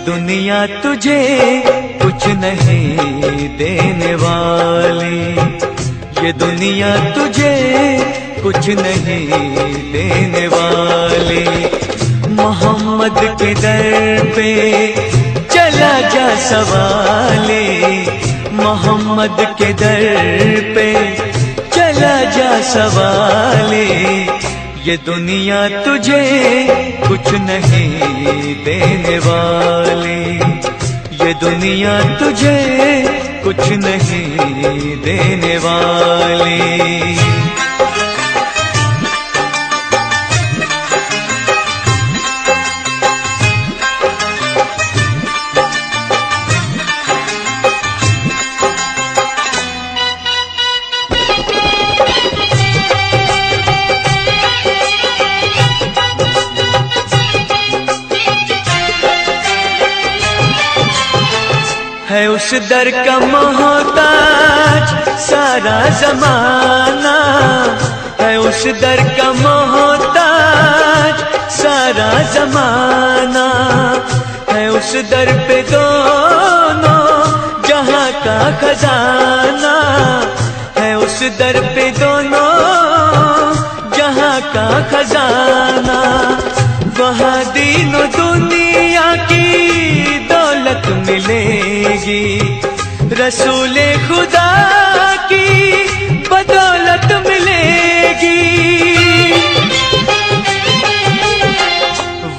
दुनिया तुझे कुछ नहीं देने वाली, ये दुनिया तुझे कुछ नहीं देने वाली। मोहम्मद के दर पे चला जा सवाले, मोहम्मद के दर पे चला जा सवाले। ये दुनिया तुझे कुछ नहीं देने वाली, ये दुनिया तुझे कुछ नहीं देने वाली। है उस दर का मोहताज सारा जमाना, है उस दर का मोहताज सारा जमाना। है उस दर पे दोनों जहां का खजाना, है उस दर पे दोनों जहां का खजाना। वहाँ दीनों दुनिया की दौलत मिलेगी, रसूले खुदा की बदौलत मिलेगी।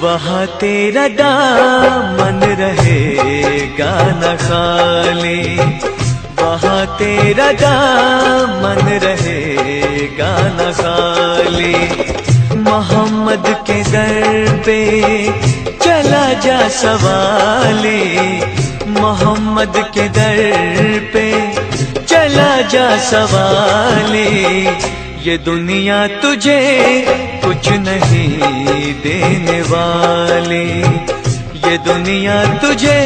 वहाँ तेरा दामन रहेगा न खाली, वहाँ तेरा दामन रहेगा न खाली। मोहम्मद के दर पे चला जा सवाले, मोहम्मद के दर पे चला जा सवाले। ये दुनिया तुझे कुछ नहीं देने वाली, ये दुनिया तुझे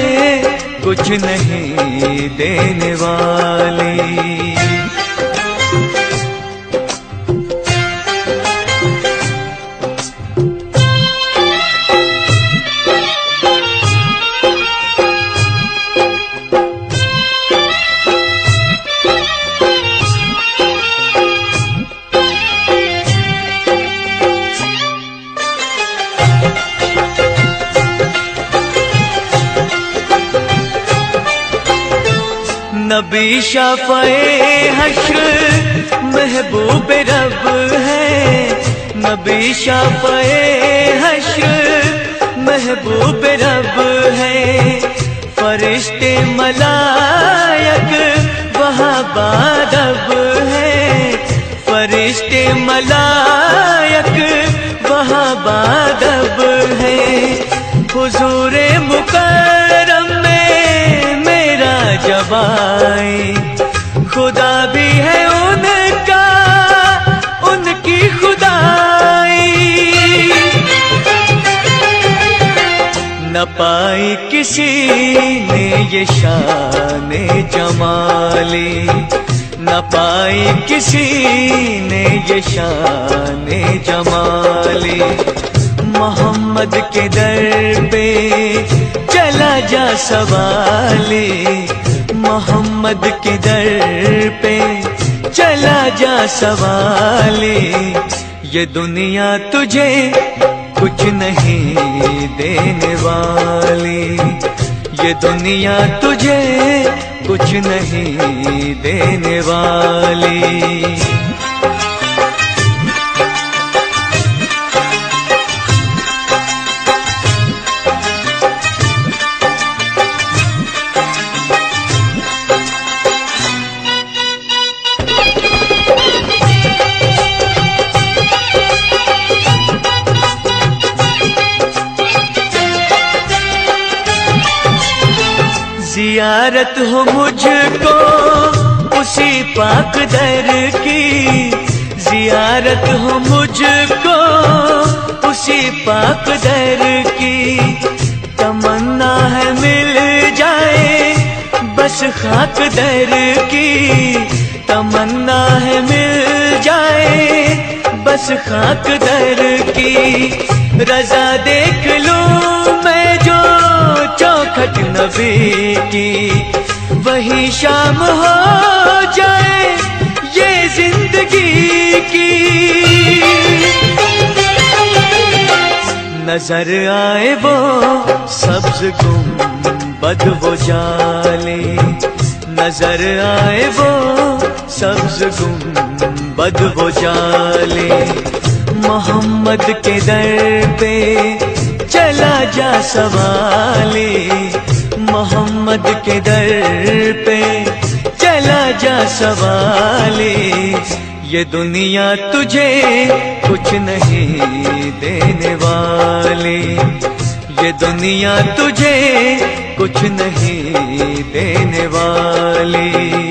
कुछ नहीं देने वाली। नबी शाफ़ए हश्र महबूब रब है, नबी शाफ़ए हश्र महबूब रब है। फरिश्ते मलायक वहाँ बादब है, फरिश्ते मलायक वहाँ बादब है। हुजूरे मुकर्रम में मेरा जब आए, खुदा भी है उनका उनकी खुदाई। न पाई किसी ने ये शाने जमाली, न पाई किसी ने ये शाने जमाली। मोहम्मद के दर पे चला जा सवाले, मोहम्मद के दर पे चला जा सवाले। ये दुनिया तुझे कुछ नहीं देने वाली, ये दुनिया तुझे कुछ नहीं देने वाली। जियारत हो मुझको उसी पाक दर की, जियारत हो मुझको उसी पाक दर की। तमन्ना है मिल जाए बस खाक दर की, तमन्ना है मिल जाए बस खाक दर की। रजा देख लूं मैं जो चौक चौखट नबी की वही शाम हो जाए ये जिंदगी की। नजर आए वो सब्ज गुंबद वो जाले, नजर आए वो सब्ज गुंबद वो जाले। मोहम्मद के दर पे चला जा सवाले, मोहम्मद के दर पे चला जा सवाले। ये दुनिया तुझे कुछ नहीं देने वाली, ये दुनिया तुझे कुछ नहीं देने वाली।